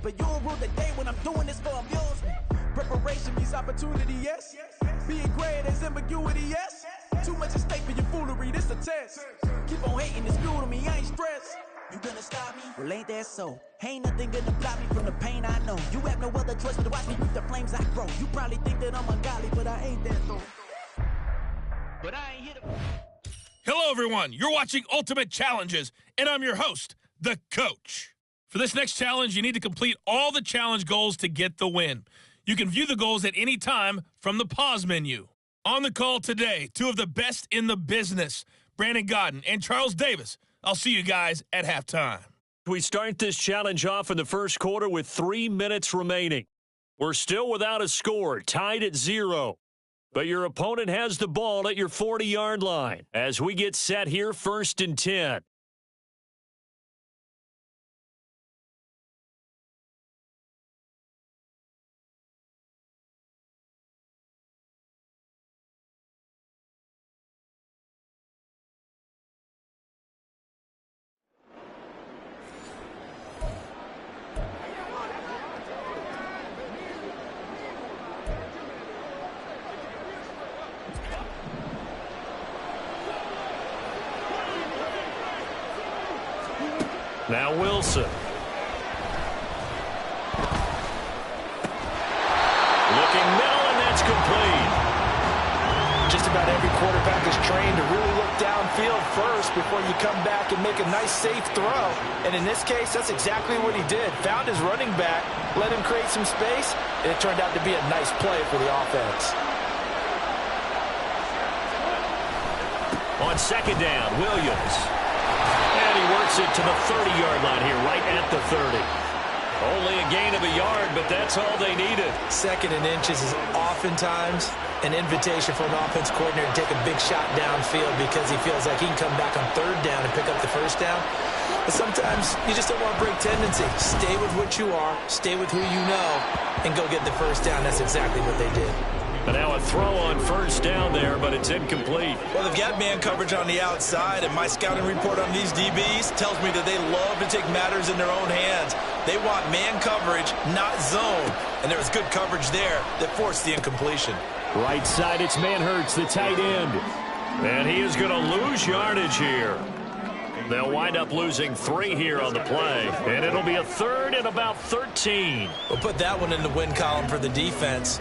but you don't rule the day when I'm doing this for amusement. Preparation means opportunity, yes. Being great is ambiguity, yes. Too much at stake for your foolery, this a test. Keep on hating, it's fuel to me, I ain't stressed. You gonna stop me? Well, ain't that so? Ain't nothing gonna block me from the pain I know. You have no other choice but to watch me with the flames I grow. You probably think that I'm ungodly, but I ain't that though. But I ain't here to... Hello, everyone. You're watching Ultimate Challenges, and I'm your host, the Coach. For this next challenge, you need to complete all the challenge goals to get the win. You can view the goals at any time from the pause menu. On the call today, two of the best in the business, Brandon Godden and Charles Davis. I'll see you guys at halftime. We start this challenge off in the first quarter with 3 minutes remaining. We're still without a score, tied at 0. But your opponent has the ball at your 40-yard line as we get set here, 1st and 10. Now Wilson. Looking middle, and that's complete. Just about every quarterback is trained to really look downfield first before you come back and make a nice, safe throw. And in this case, that's exactly what he did. Found his running back, let him create some space, and it turned out to be a nice play for the offense. On 2nd down, Williams. And he works it to the 30-yard line here, right at the 30. Only a gain of a yard, but that's all they needed. 2nd and inches is oftentimes an invitation for an offense coordinator to take a big shot downfield because he feels like he can come back on 3rd down and pick up the 1st down. But sometimes you just don't want to break tendency. Stay with what you are, stay with who you know, and go get the 1st down. That's exactly what they did. And now a throw on 1st down there, but it's incomplete. Well, they've got man coverage on the outside, and my scouting report on these DBs tells me that they love to take matters in their own hands. They want man coverage, not zone. And there was good coverage there that forced the incompletion. Right side, it's Manhertz, the tight end. And he is going to lose yardage here. They'll wind up losing 3 here on the play. And it'll be a 3rd and about 13. We'll put that one in the win column for the defense.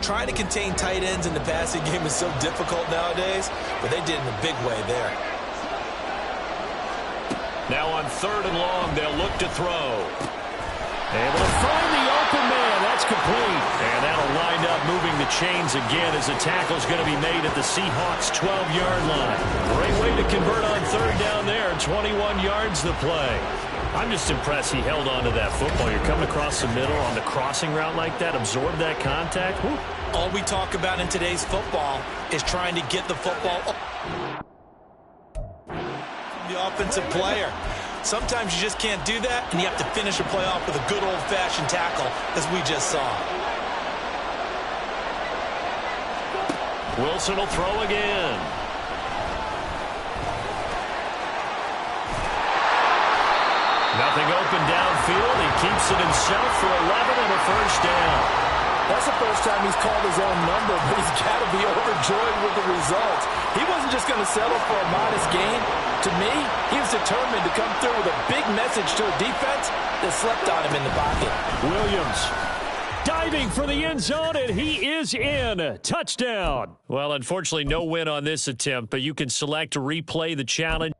Trying to contain tight ends in the passing game is so difficult nowadays, but they did in a big way there. Now on 3rd and long, they'll look to throw. Able to find the open man. That's complete. And that'll wind up moving the chains again as the tackle's going to be made at the Seahawks' 12-yard line. Great way to convert on 3rd down there. 21 yards the play. I'm just impressed he held on to that football. You're coming across the middle on the crossing route like that, absorb that contact. Whew. All we talk about in today's football is trying to get the football from the offensive player. Sometimes you just can't do that, and you have to finish a play off with a good old-fashioned tackle, as we just saw. Wilson will throw again. Nothing open downfield. He keeps it himself for 11 and a 1st down. That's the first time he's called his own number, but he's got to be overjoyed with the results. He wasn't just going to settle for a modest gain. To me, he was determined to come through with a big message to a defense that slept on him in the pocket. Williams diving for the end zone, and he is in. Touchdown. Well, unfortunately, no win on this attempt, but you can select to replay the challenge.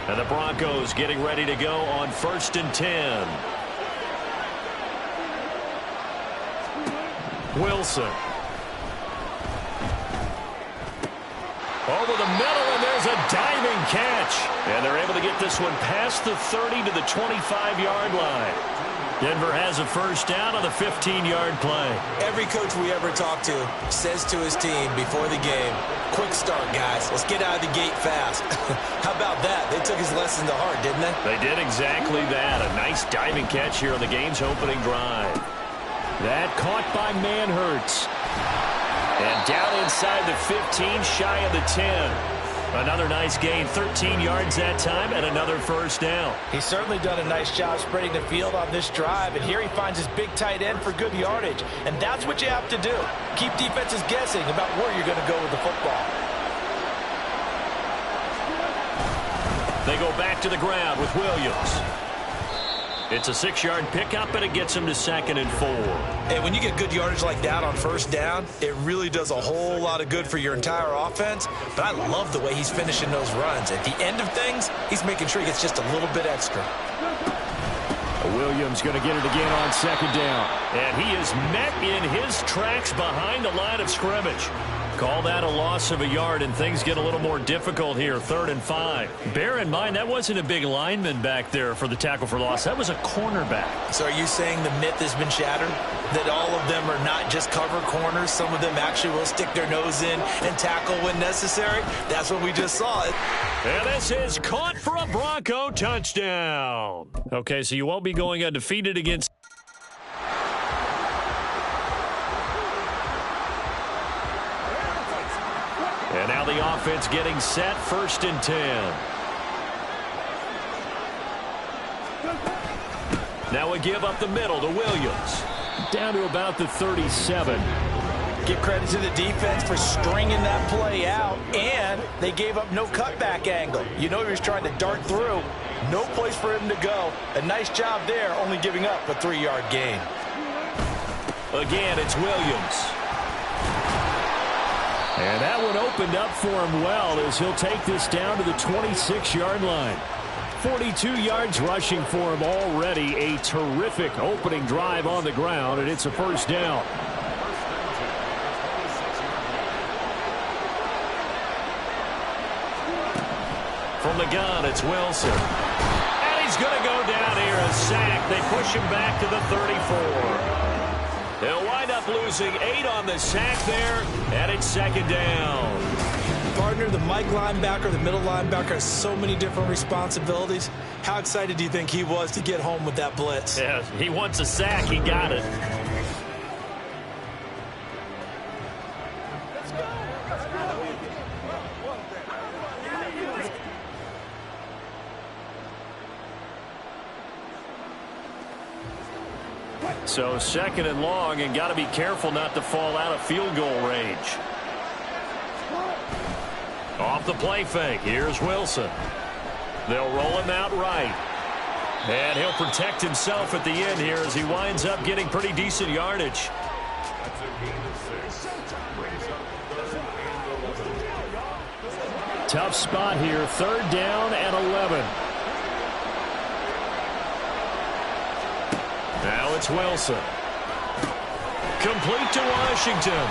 And the Broncos getting ready to go on 1st and 10. Wilson. Over the middle, and there's a diving catch. And they're able to get this one past the 30 to the 25-yard line. Denver has a 1st down on the 15-yard play. Every coach we ever talk to says to his team before the game, quick start, guys. Let's get out of the gate fast. How about that? They took his lesson to heart, didn't they? They did exactly that. A nice diving catch here on the game's opening drive. That caught by Manhertz. And down inside the 15, shy of the 10. Another nice gain, 13 yards that time, and another first down. He's certainly done a nice job spreading the field on this drive, and here he finds his big tight end for good yardage. And that's what you have to do. Keep defenses guessing about where you're going to go with the football. They go back to the ground with Williams. It's a 6-yard pickup, and it gets him to 2nd and 4. And when you get good yardage like that on first down, it really does a whole lot of good for your entire offense. But I love the way he's finishing those runs. At the end of things, he's making sure he gets just a little bit extra. Williams going to get it again on 2nd down. And he is met in his tracks behind the line of scrimmage. Call that a loss of a yard, and things get a little more difficult here, 3rd and 5. Bear in mind, that wasn't a big lineman back there for the tackle for loss. That was a cornerback. So are you saying the myth has been shattered? That all of them are not just cover corners? Some of them actually will stick their nose in and tackle when necessary? That's what we just saw. And this is caught for a Bronco touchdown. Okay, so you won't be going undefeated against... And now the offense getting set, 1st and 10. Now we give up the middle to Williams. Down to about the 37. Give credit to the defense for stringing that play out, and they gave up no cutback angle. You know he was trying to dart through. No place for him to go. A nice job there, only giving up a 3-yard gain. Again, it's Williams. And that one opened up for him well as he'll take this down to the 26-yard line. 42 yards rushing for him already. A terrific opening drive on the ground, and it's a first down. From the gun, it's Wilson. And he's going to go down here, a sack. They push him back to the 34. They'll wind up losing 8 on the sack there, and it's 2nd down. Partner, the Mike linebacker, the middle linebacker has so many different responsibilities. How excited do you think he was to get home with that blitz? Yeah, he wants a sack. He got it. So 2nd and long, and got to be careful not to fall out of field goal range. Off the play fake, here's Wilson. They'll roll him out right. And he'll protect himself at the end here as he winds up getting pretty decent yardage. Tough spot here, 3rd down and 11. Now it's Wilson. Complete to Washington.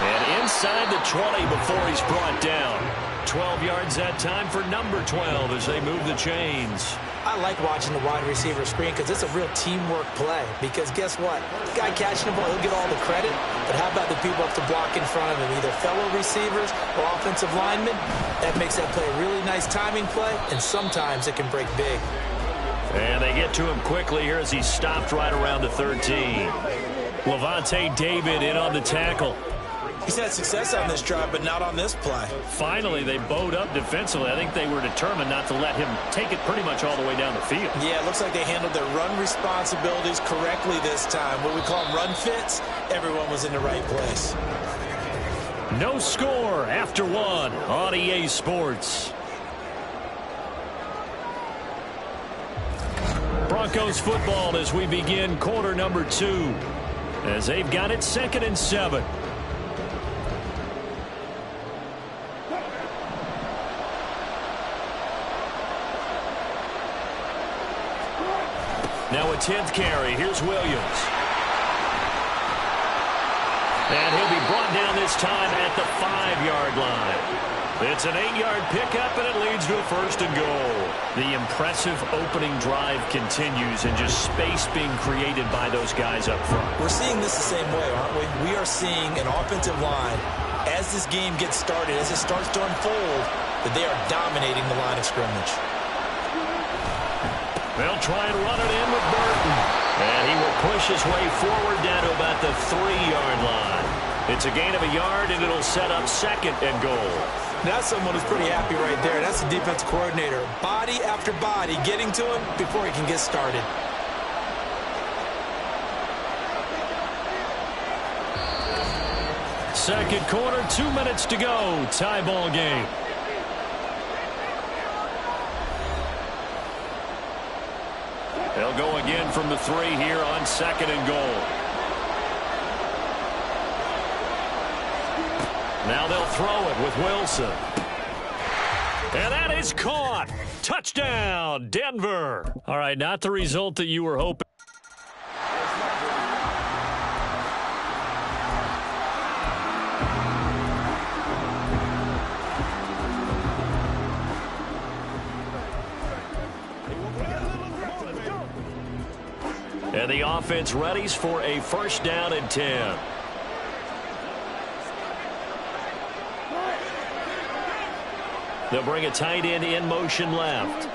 And inside the 20 before he's brought down. 12 yards that time for number 12 as they move the chains. I like watching the wide receiver screen because it's a real teamwork play. Because guess what? The guy catching the ball, he'll get all the credit. But how about the people up to block in front of him? Either fellow receivers or offensive linemen. That makes that play a really nice timing play. And sometimes it can break big. And they get to him quickly here as he's stopped right around the 13. Levante David in on the tackle. He's had success on this drive, but not on this play. Finally, they bowed up defensively. I think they were determined not to let him take it pretty much all the way down the field. Yeah, it looks like they handled their run responsibilities correctly this time. What we call them run fits, everyone was in the right place. No score after 1 on EA Sports. Broncos football as we begin quarter number 2. As they've got it 2nd and 7. Now a 10th carry. Here's Williams. And he'll be brought down this time at the 5-yard line. It's an 8-yard pickup, and it leads to a 1st and goal. The impressive opening drive continues, and just space being created by those guys up front. We're seeing this the same way, aren't we? We are seeing an offensive line, as this game gets started, as it starts to unfold, that they are dominating the line of scrimmage. They'll try and run it in with Burton. And he will push his way forward down to about the 3-yard line. It's a gain of a yard, and it'll set up second and goal. That's someone who's pretty happy right there. That's the defense coordinator. Body after body getting to him before he can get started. Second quarter, 2 minutes to go. Tie ball game. They'll go again from the 3 here on second and goal. Now they'll throw it with Wilson. And that is caught. Touchdown, Denver. All right, not the result that you were hoping. And the offense readies for a first down and 10. They'll bring a tight end in motion left.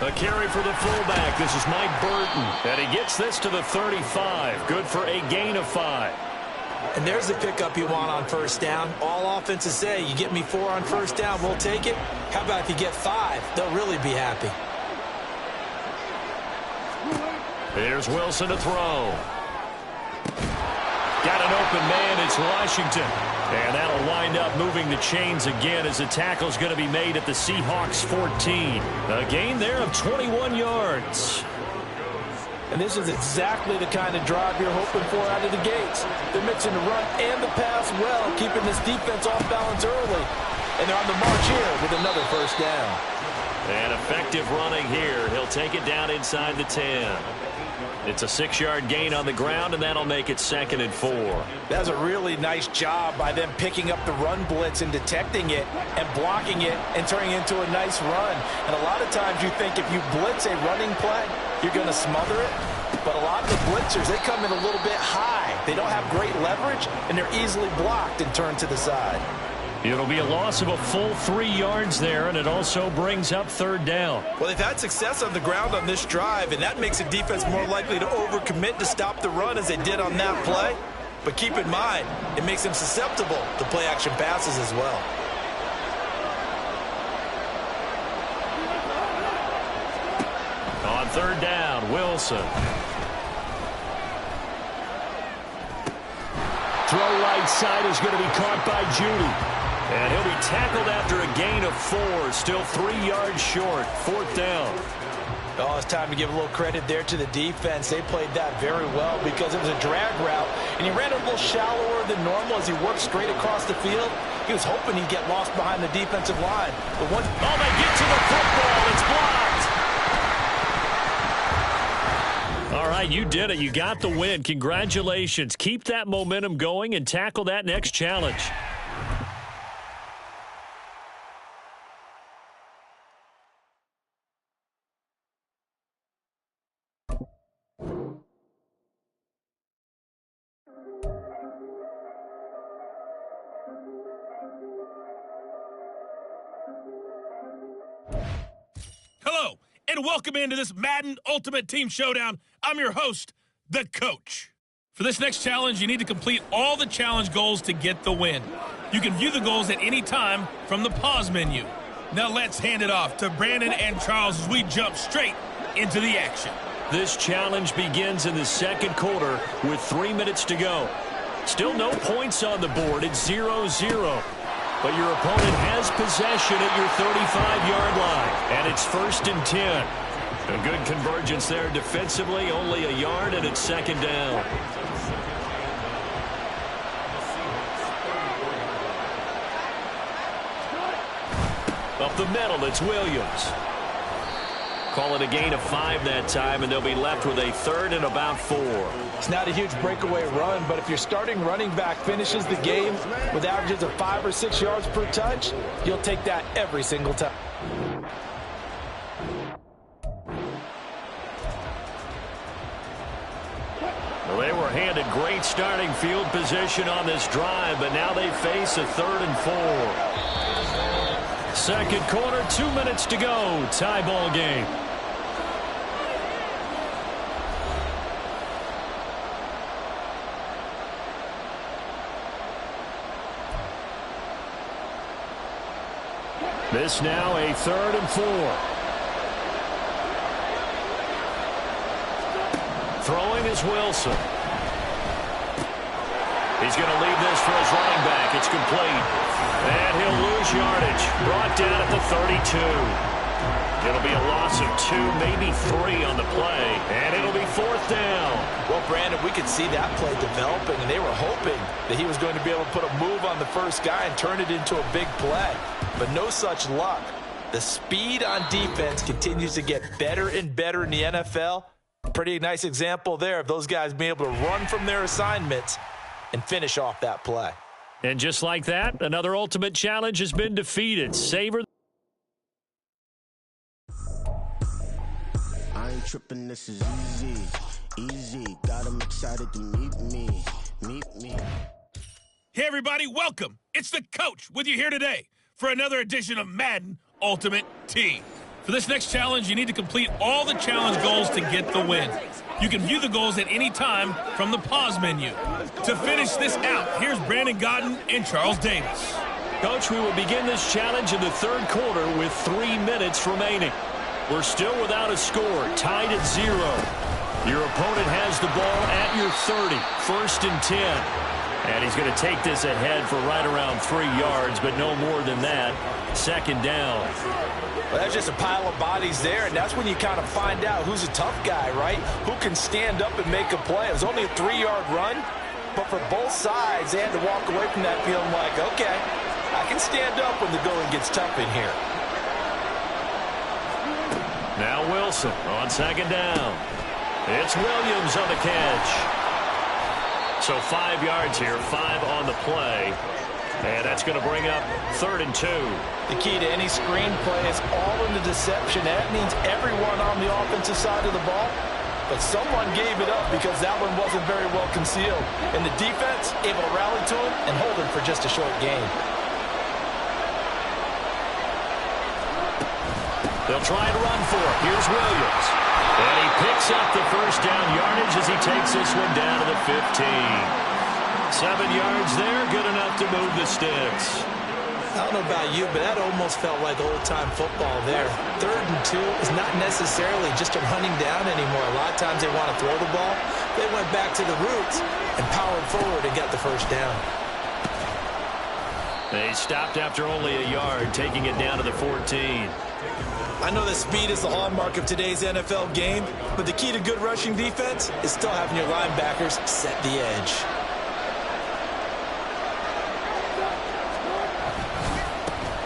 A carry for the fullback. This is Mike Burton. And he gets this to the 35. Good for a gain of 5. And there's the pickup you want on first down. All offenses say, you get me 4 on first down, we'll take it. How about if you get 5? They'll really be happy. Here's Wilson to throw. Got an open man. It's Washington. And that'll wind up moving the chains again as the tackle's going to be made at the Seahawks 14. A gain there of 21 yards. And this is exactly the kind of drive you're hoping for out of the gates. They're mixing the run and the pass well, keeping this defense off balance early. And they're on the march here with another first down. And effective running here. He'll take it down inside the 10. It's a 6-yard gain on the ground, and that'll make it second and 4. That's a really nice job by them picking up the run blitz and detecting it and blocking it and turning it into a nice run. And a lot of times you think if you blitz a running play, you're going to smother it. But a lot of the blitzers, they come in a little bit high. They don't have great leverage, and they're easily blocked and turned to the side. It'll be a loss of a full 3 yards there, and it also brings up third down. Well, they've had success on the ground on this drive, and that makes the defense more likely to overcommit to stop the run as they did on that play. But keep in mind, it makes them susceptible to play-action passes as well. On third down, Wilson. Throw right side is going to be caught by Judy. And he'll be tackled after a gain of 4. Still 3 yards short. Fourth down. Oh, it's time to give a little credit there to the defense. They played that very well because it was a drag route, and he ran a little shallower than normal as he worked straight across the field. He was hoping he'd get lost behind the defensive line. But once they get to the football. It's blocked. All right, you did it. You got the win. Congratulations. Keep that momentum going and tackle that next challenge. Hello, and welcome into this Madden Ultimate Team Showdown. I'm your host, the Coach. For this next challenge, you need to complete all the challenge goals to get the win. You can view the goals at any time from the pause menu. Now let's hand it off to Brandon and Charles as we jump straight into the action. This challenge begins in the second quarter with 3 minutes to go. Still no points on the board. It's 0-0. But your opponent has possession at your 35-yard line. And it's 1st and 10. A good convergence there defensively. Only a yard, and it's second down. Up the middle, it's Williams. Call it a gain of 5 that time, and they'll be left with a 3rd and about 4. It's not a huge breakaway run, but if your starting running back finishes the game with averages of 5 or 6 yards per touch, you'll take that every single time. Well, they were handed great starting field position on this drive, but now they face a 3rd and 4. Second quarter, 2 minutes to go. Tie ball game. This now a 3rd and 4. Throwing is Wilson. He's going to leave this for his running back. It's complete. And he'll lose yardage. Brought down at the 32. It'll be a loss of 2, maybe 3 on the play. And it'll be 4th down. Well, Brandon, we could see that play developing, and they were hoping that he was going to be able to put a move on the first guy and turn it into a big play. But no such luck. The speed on defense continues to get better and better in the NFL. Pretty nice example there of those guys being able to run from their assignments and finish off that play. And just like that, another ultimate challenge has been defeated. Savor. I ain't tripping, this is easy, easy. Got 'em excited to meet me. Hey, everybody, welcome. It's the coach with you here today for another edition of Madden Ultimate Team. For this next challenge, you need to complete all the challenge goals to get the win. You can view the goals at any time from the pause menu. To finish this out, here's Brandon Godden and Charles Davis. Coach, we will begin this challenge in the 3rd quarter with 3 minutes remaining. We're still without a score, tied at 0. Your opponent has the ball at your 30, 1st and 10. And he's going to take this ahead for right around 3 yards, but no more than that. 2nd down. Well, that's just a pile of bodies there, and that's when you kind of find out who's a tough guy, right? Who can stand up and make a play. It was only a 3-yard run, but for both sides, they had to walk away from that feeling like, okay, I can stand up when the going gets tough in here. Now Wilson on 2nd down. It's Williams on the catch. So 5 yards here, 5 on the play. And that's going to bring up 3rd and 2. The key to any screen play is all in the deception. That means everyone on the offensive side of the ball. But someone gave it up because that one wasn't very well concealed. And the defense able to rally to him and hold him for just a short gain. They'll try and run for it. Here's Williams. And he picks up the 1st down yardage as he takes this one down to the 15. 7 yards there, good enough to move the sticks. I don't know about you, but that almost felt like old-time football there. 3rd and 2 is not necessarily just a running down anymore. A lot of times they want to throw the ball. They went back to the roots and powered forward and got the 1st down. They stopped after only a yard, taking it down to the 14. I know that speed is the hallmark of today's NFL game, but the key to good rushing defense is still having your linebackers set the edge.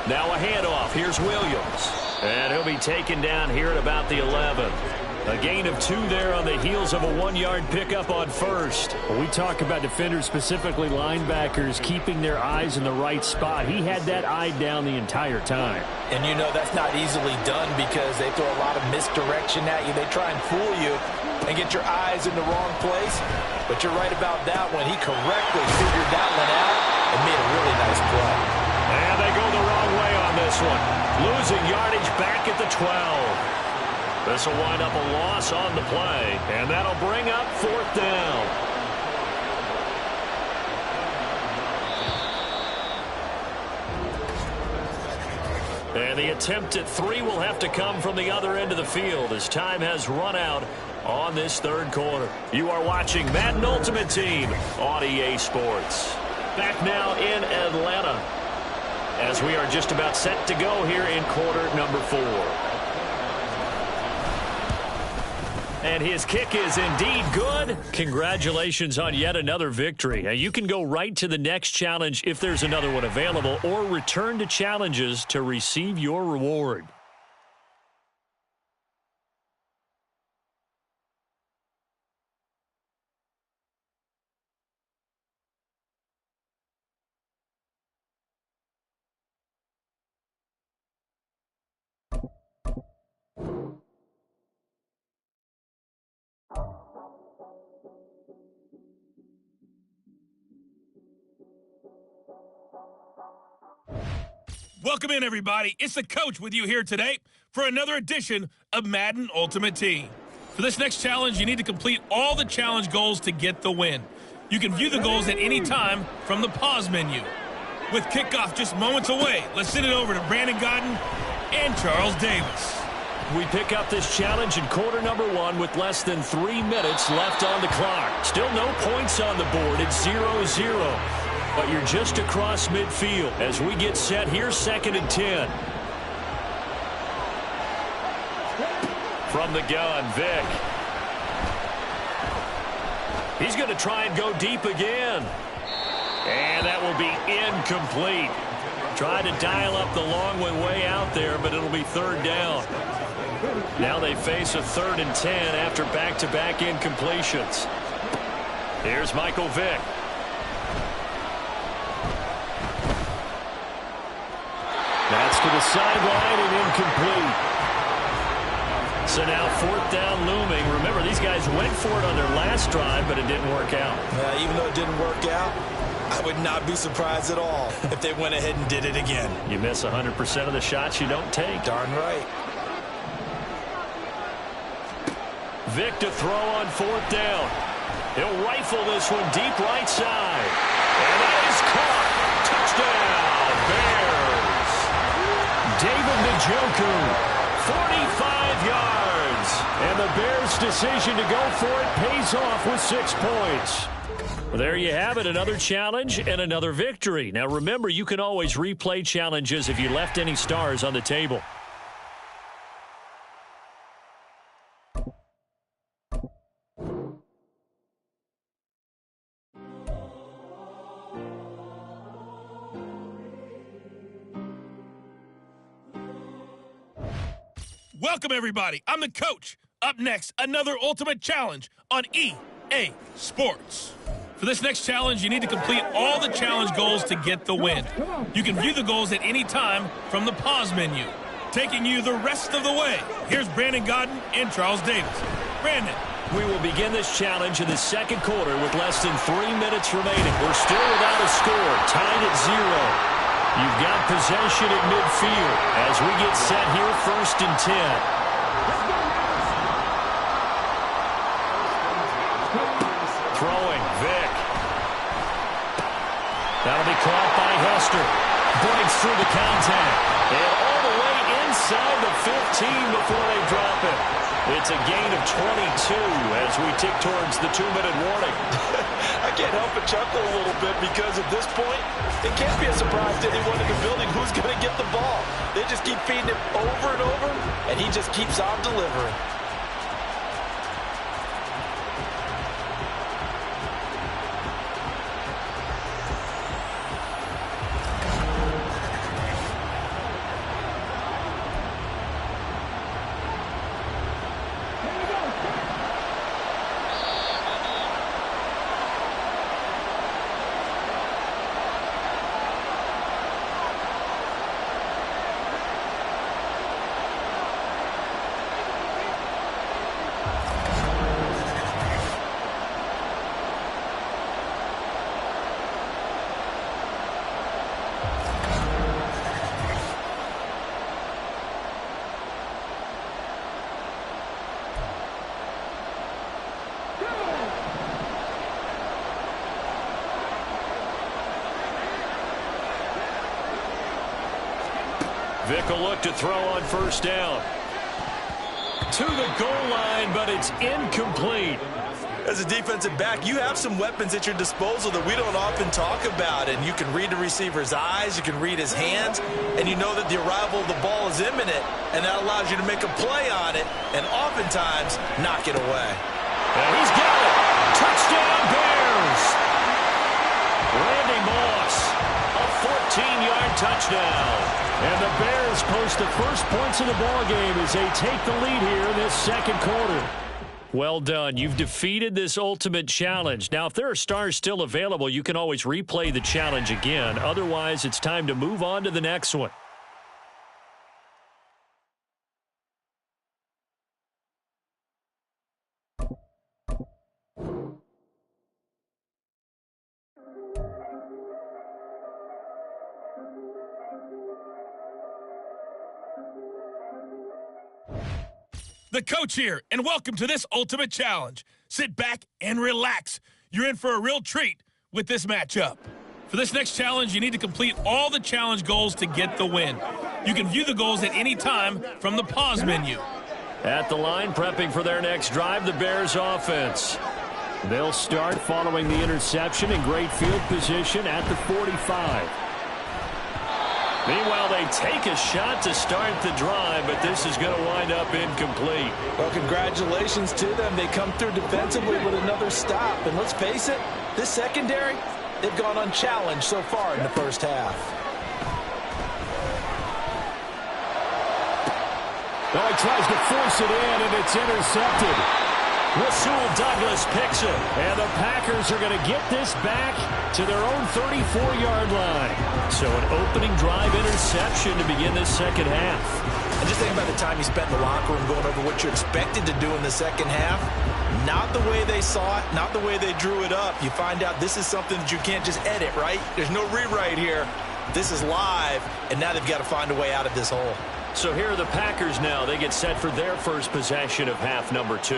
Now a handoff. Here's Williams. And he'll be taken down here at about the 11. A gain of 2 there on the heels of a 1-yard pickup on 1st. Well, we talk about defenders, specifically linebackers, keeping their eyes in the right spot. He had that eye down the entire time. And you know that's not easily done because they throw a lot of misdirection at you. They try and fool you and get your eyes in the wrong place. But you're right about that one. He correctly figured that one out and made a really nice play. And they go the wrong way on this one. Losing yardage back at the 12. This will wind up a loss on the play, and that'll bring up 4th down. And the attempt at 3 will have to come from the other end of the field as time has run out on this 3rd quarter. You are watching Madden Ultimate Team on EA Sports. Back now in Atlanta as we are just about set to go here in quarter number 4. And his kick is indeed good. Congratulations on yet another victory. Now you can go right to the next challenge if there's another one available, or return to challenges to receive your reward. Welcome in, everybody. It's the coach with you here today for another edition of Madden Ultimate Team. For this next challenge, you need to complete all the challenge goals to get the win. You can view the goals at any time from the pause menu. With kickoff just moments away, let's send it over to Brandon Godden and Charles Davis. We pick up this challenge in quarter number 1 with less than 3 minutes left on the clock. Still no points on the board. It's 0-0. But you're just across midfield as we get set here, 2nd and 10. From the gun, Vic. He's going to try and go deep again. And that will be incomplete. Tried to dial up the long way out there, but it'll be 3rd down. Now they face a 3rd and 10 after back-to-back incompletions. Here's Michael Vick. That's to the sideline and incomplete. So now 4th down looming. Remember, these guys went for it on their last drive, but it didn't work out. Even though it didn't work out, I would not be surprised at all if they went ahead and did it again. You miss 100% of the shots you don't take. Darn right. Vic to throw on 4th down. He'll rifle this one deep right side. And that is caught. Touchdown, Bears. David Njoku. 45 yards. And the Bears' decision to go for it pays off with 6 points. Well, there you have it, another challenge and another victory. Now remember, you can always replay challenges if you left any stars on the table. Welcome, everybody. I'm the coach. Up next, another ultimate challenge on EA Sports. For this next challenge, you need to complete all the challenge goals to get the win. You can view the goals at any time from the pause menu. Taking you the rest of the way, here's Brandon Godden and Charles Davis. Brandon. We will begin this challenge in the 2nd quarter with less than 3 minutes remaining. We're still without a score, tied at 0. You've got possession at midfield as we get set here, 1st and 10. Throwing, Vic. That'll be caught by Hester. Breaks through the contact. And all the way inside the 15 before they drop it. It's a gain of 22 as we tick towards the 2-minute warning. I can't help but chuckle a little bit because at this point, it can't be a surprise to anyone in the building who's going to get the ball. They just keep feeding him over and over, and he just keeps on delivering. Vic will look to throw on 1st down. To the goal line, but it's incomplete. As a defensive back, you have some weapons at your disposal that we don't often talk about. And you can read the receiver's eyes, you can read his hands, and you know that the arrival of the ball is imminent, and that allows you to make a play on it and oftentimes knock it away. And he's got it. Touchdown, Bears. Randy Moss, a 14-yard touchdown. And the Bears post the first points of the ballgame as they take the lead here in this 2nd quarter. Well done. You've defeated this ultimate challenge. Now, if there are stars still available, you can always replay the challenge again. Otherwise, it's time to move on to the next one. The coach here, and welcome to this ultimate challenge. Sit back and relax. You're in for a real treat with this matchup. For this next challenge, you need to complete all the challenge goals to get the win. You can view the goals at any time from the pause menu. At the line, prepping for their next drive, the Bears offense. They'll start following the interception in great field position at the 45. Meanwhile, they take a shot to start the drive, but this is going to wind up incomplete. Well, congratulations to them. They come through defensively with another stop. And let's face it, this secondary, they've gone unchallenged so far in the first half. Oh, he tries to force it in, and it's intercepted. Rasul Douglas picks it, and the Packers are going to get this back to their own 34-yard line. So an opening drive interception to begin this second half. And just think about the time you spent in the locker room going over what you're expected to do in the second half. Not the way they saw it, not the way they drew it up. You find out this is something that you can't just edit, right? There's no rewrite here. This is live, and now they've got to find a way out of this hole. So here are the Packers now. They get set for their first possession of half number 2.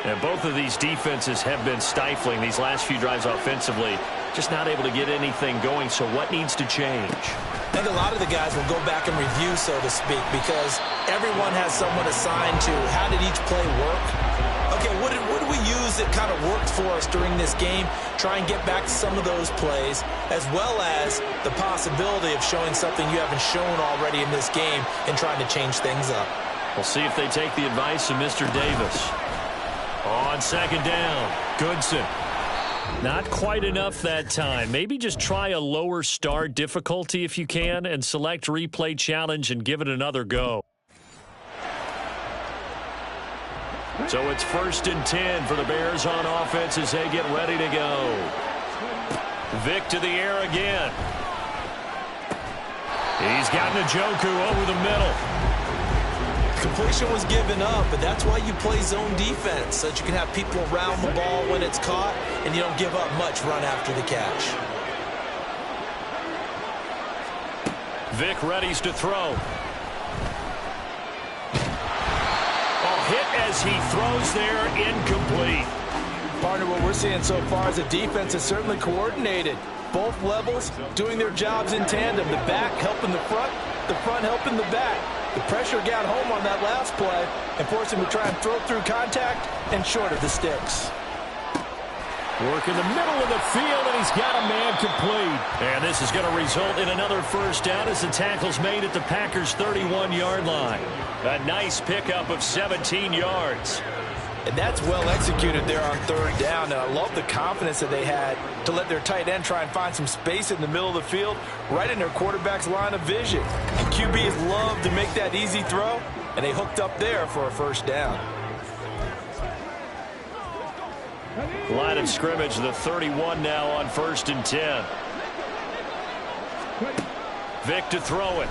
And both of these defenses have been stifling these last few drives offensively. Just not able to get anything going, so what needs to change? I think a lot of the guys will go back and review, so to speak, because everyone has someone assigned to how did each play work. Okay, what did we use that kind of worked for us during this game? Try and get back to some of those plays, as well as the possibility of showing something you haven't shown already in this game and trying to change things up. We'll see if they take the advice of Mr. Davis. On second down, Goodson. Not quite enough that time. Maybe just try a lower start difficulty if you can and select replay challenge and give it another go. So it's 1st and 10 for the Bears on offense as they get ready to go. Vic to the air again. He's got Njoku over the middle. Completion was given up, but that's why you play zone defense, so that you can have people around the ball when it's caught, and you don't give up much run after the catch. Vic readies to throw. Oh, hit as he throws there, incomplete. Partner, what we're seeing so far is the defense is certainly coordinated. Both levels doing their jobs in tandem. The back helping the front helping the back. The pressure got home on that last play and forced him to try and throw through contact and short of the sticks. Work in the middle of the field, and he's got a man complete. And this is going to result in another first down as the tackle's made at the Packers' 31-yard line. A nice pickup of 17 yards. And that's well executed there on 3rd down. And I love the confidence that they had to let their tight end try and find some space in the middle of the field, right in their quarterback's line of vision. And QBs love to make that easy throw, and they hooked up there for a first down. Line of scrimmage, the 31 now on 1st and 10. Vic to throw it.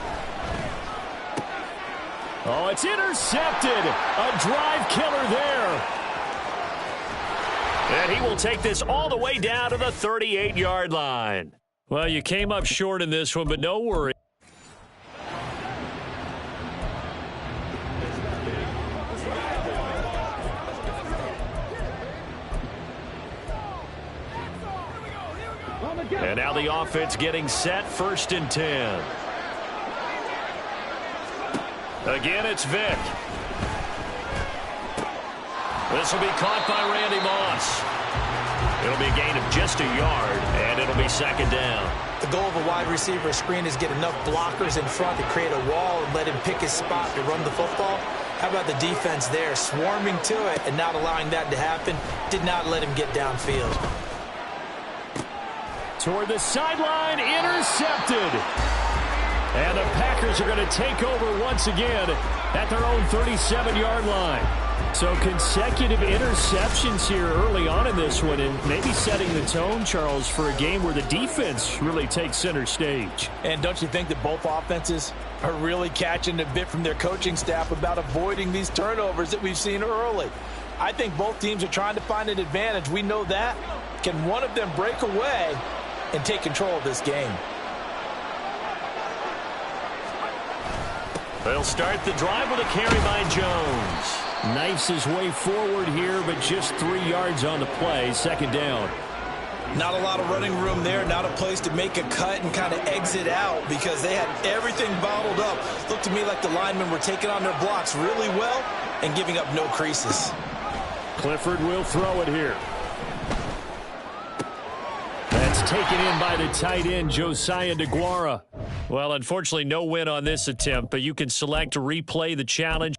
Oh, it's intercepted. A drive killer there. And he will take this all the way down to the 38-yard line. Well, you came up short in this one, but no worry. And now the offense getting set, 1st and 10. Again, it's Vic. This will be caught by Randy Moss. It'll be a gain of just a yard, and it'll be 2nd down. The goal of a wide receiver screen is get enough blockers in front to create a wall and let him pick his spot to run the football. How about the defense there, swarming to it and not allowing that to happen? Did not let him get downfield. Toward the sideline, intercepted. And the Packers are going to take over once again at their own 37-yard line. So consecutive interceptions here early on in this one, and maybe setting the tone, Charles, for a game where the defense really takes center stage. And don't you think that both offenses are really catching a bit from their coaching staff about avoiding these turnovers that we've seen early? I think both teams are trying to find an advantage. We know that. Can one of them break away and take control of this game? They'll start the drive with a carry by Jones. Knifes his way forward here, but just 3 yards on the play. 2nd down. Not a lot of running room there, not a place to make a cut and kind of exit out because they had everything bottled up. Looked to me like the linemen were taking on their blocks really well and giving up no creases. Clifford will throw it here. That's taken in by the tight end, Josiah DeGuara. Well, unfortunately, no win on this attempt, but you can select to replay the challenge.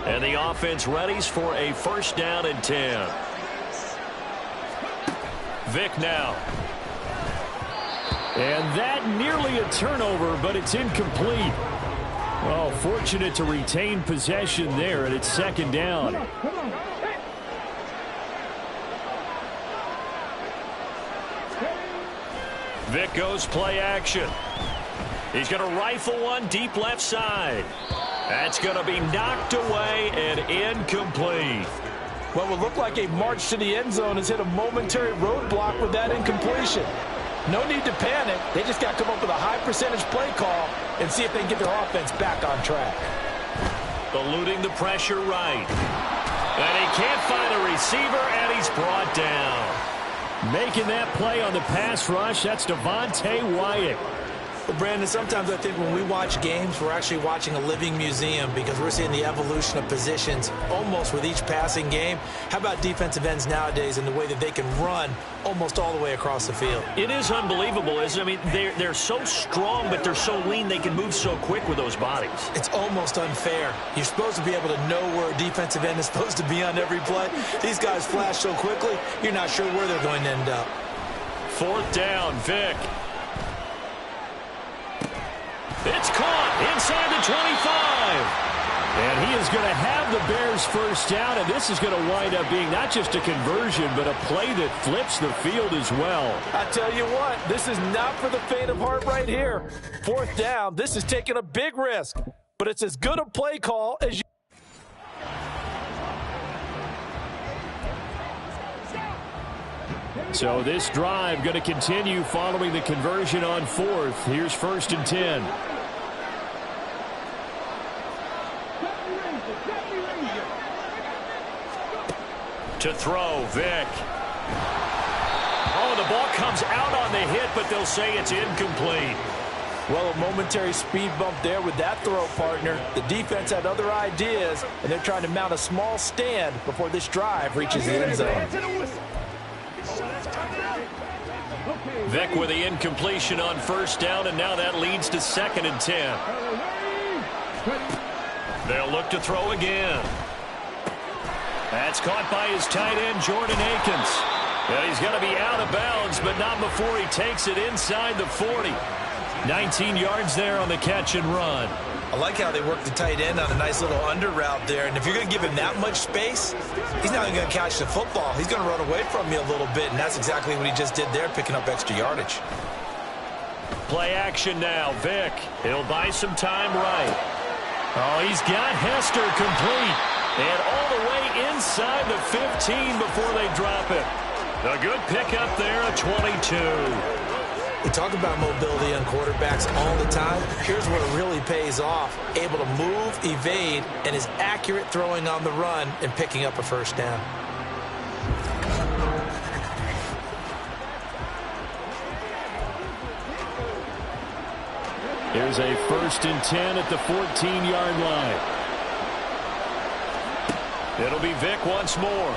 And the offense readies for a 1st down and 10. Vick now. And that nearly a turnover, but it's incomplete. Well, fortunate to retain possession there, and it's 2nd down. Vick goes play action. He's going to rifle one deep left side. That's going to be knocked away and incomplete. What would look like a march to the end zone has hit a momentary roadblock with that incompletion. No need to panic. They just got to come up with a high percentage play call and see if they can get their offense back on track. Eluding the pressure right. And he can't find a receiver, and he's brought down. Making that play on the pass rush, that's Devontae Wyatt. Well, Brandon, sometimes I think when we watch games, we're actually watching a living museum because we're seeing the evolution of positions almost with each passing game. How about defensive ends nowadays and the way that they can run almost all the way across the field? It is unbelievable, isn't it? I mean, they're so strong, but they're so lean they can move so quick with those bodies. It's almost unfair. You're supposed to be able to know where a defensive end is supposed to be on every play. These guys flash so quickly, you're not sure where they're going to end up. 4th down, Vick. It's caught inside the 25. And he is going to have the Bears 1st down, and this is going to wind up being not just a conversion, but a play that flips the field as well. I tell you what, this is not for the faint of heart right here. 4th down, this is taking a big risk, but it's as good a play call as you. So this drive going to continue following the conversion on 4th. Here's 1st and 10. To throw, Vick. Oh, the ball comes out on the hit, but they'll say it's incomplete. Well, a momentary speed bump there with that throw, partner. The defense had other ideas, and they're trying to mount a small stand before this drive reaches the end zone. Vick with the incompletion on 1st down, and now that leads to 2nd and 10. They'll look to throw again. That's caught by his tight end, Jordan Akins. And he's going to be out of bounds, but not before he takes it inside the 40. 19 yards there on the catch and run. I like how they work the tight end on a nice little under route there. And if you're going to give him that much space, he's not even going to catch the football. He's going to run away from you a little bit, and that's exactly what he just did there, picking up extra yardage. Play action now. Vick. He'll buy some time right. Oh, he's got Hester complete. And all the way inside the 15 before they drop it. A good pickup there, a 22. We talk about mobility on quarterbacks all the time. Here's where it really pays off. Able to move, evade, and is accurate throwing on the run and picking up a 1st down. Here's a 1st and 10 at the 14-yard line. It'll be Vick once more.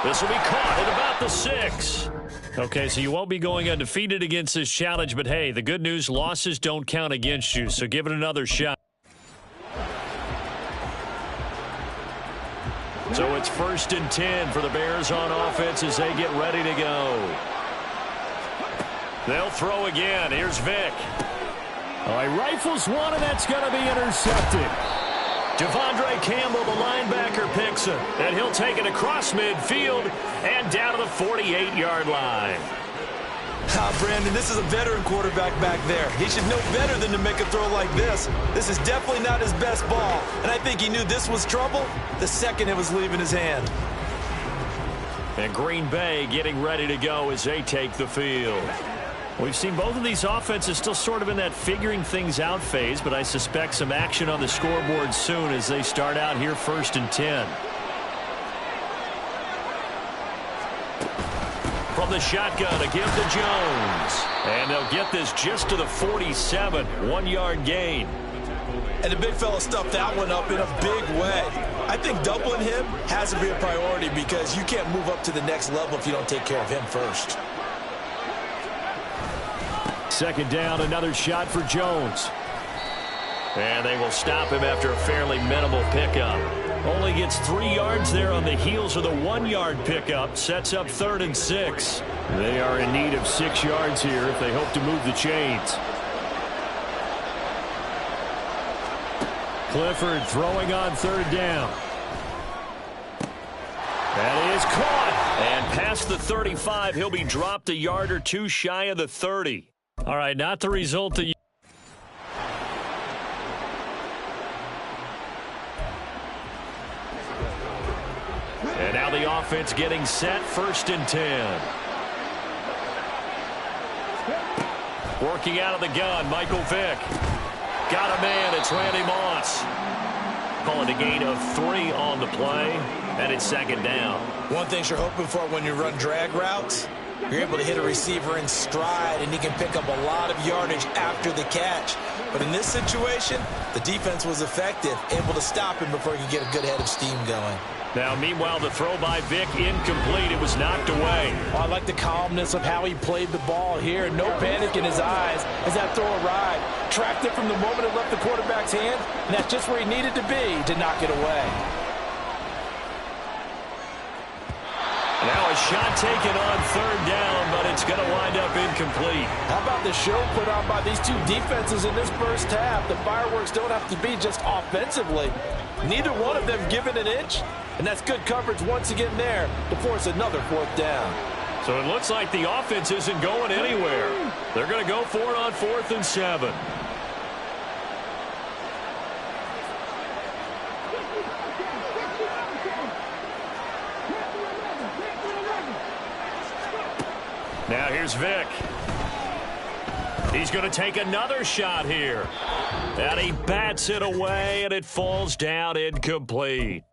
This will be caught at about the 6. Okay, so you won't be going undefeated against this challenge, but hey, the good news, losses don't count against you, so give it another shot. So it's 1st and 10 for the Bears on offense as they get ready to go. They'll throw again. Here's Vick. All right, rifles one, and that's going to be intercepted. Devondre Campbell, the linebacker, picks it, and he'll take it across midfield and down to the 48-yard line. Brandon, this is a veteran quarterback back there. He should know better than to make a throw like this. This is definitely not his best ball, and I think he knew this was trouble the second it was leaving his hand. And Green Bay getting ready to go as they take the field. We've seen both of these offenses still sort of in that figuring things out phase, but I suspect some action on the scoreboard soon as they start out here 1st and 10. From the shotgun, a give to Jones. And they'll get this just to the 47, 1-yard gain. And the big fella stuffed that one up in a big way. I think doubling him has to be a priority because you can't move up to the next level if you don't take care of him first. 2nd down, another shot for Jones. And they will stop him after a fairly minimal pickup. Only gets 3 yards there on the heels of the 1-yard pickup. Sets up 3rd and 6. They are in need of 6 yards here if they hope to move the chains. Clifford throwing on 3rd down. That is caught. And past the 35, he'll be dropped a yard or two shy of the 30. All right, not the result that you... And now the offense getting set, 1st and 10. Working out of the gun, Michael Vick. Got a man, it's Randy Moss. Calling a gain of 3 on the play, and it's 2nd down. One thing you're hoping for when you run drag routes, you're able to hit a receiver in stride, and he can pick up a lot of yardage after the catch. But in this situation, the defense was effective, able to stop him before he could get a good head of steam going. Now, meanwhile, the throw by Vick incomplete. It was knocked away. I like the calmness of how he played the ball here. No panic in his eyes as that throw arrived. Tracked it from the moment it left the quarterback's hand, and that's just where he needed to be to knock it away. Now a shot taken on 3rd down, but it's going to wind up incomplete. How about the show put on by these two defenses in this first half? The fireworks don't have to be just offensively. Neither one of them given an inch, and that's good coverage once again there to force another 4th down. So it looks like the offense isn't going anywhere. They're going to go for it on 4th and 7. Now here's Vick. He's going to take another shot here. And he bats it away, and it falls down incomplete.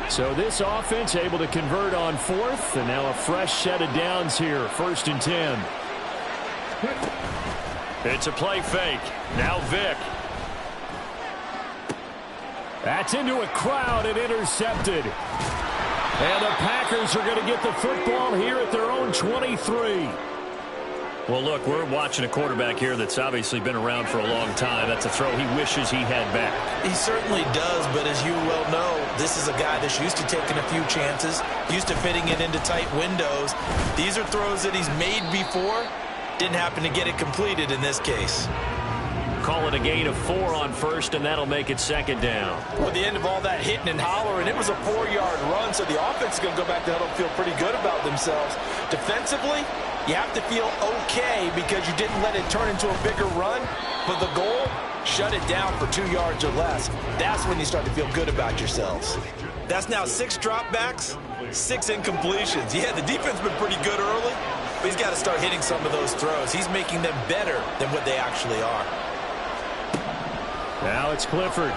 So this offense able to convert on 4th, and now a fresh set of downs here, 1st and 10. It's a play fake. Now Vick. That's into a crowd and intercepted. And the Packers are going to get the football here at their own 23. Well, look, we're watching a quarterback here that's obviously been around for a long time. That's a throw he wishes he had back. He certainly does, but as you well know, this is a guy that's used to taking a few chances, used to fitting it into tight windows. These are throws that he's made before. Didn't happen to get it completed in this case. Call it a gain of 4 on 1st, and that'll make it 2nd down. Well, at the end of all that hitting and hollering, it was a 4-yard run, so the offense is going to go back to huddle and feel pretty good about themselves. Defensively, you have to feel okay because you didn't let it turn into a bigger run, but the goal, shut it down for 2 yards or less. That's when you start to feel good about yourselves. That's now 6 dropbacks, 6 incompletions. Yeah, the defense been pretty good early, but he's got to start hitting some of those throws. He's making them better than what they actually are. Now it's Clifford.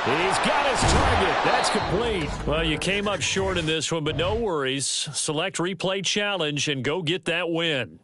He's got his target. That's complete. Well, you came up short in this one, but no worries. Select replay challenge and go get that win.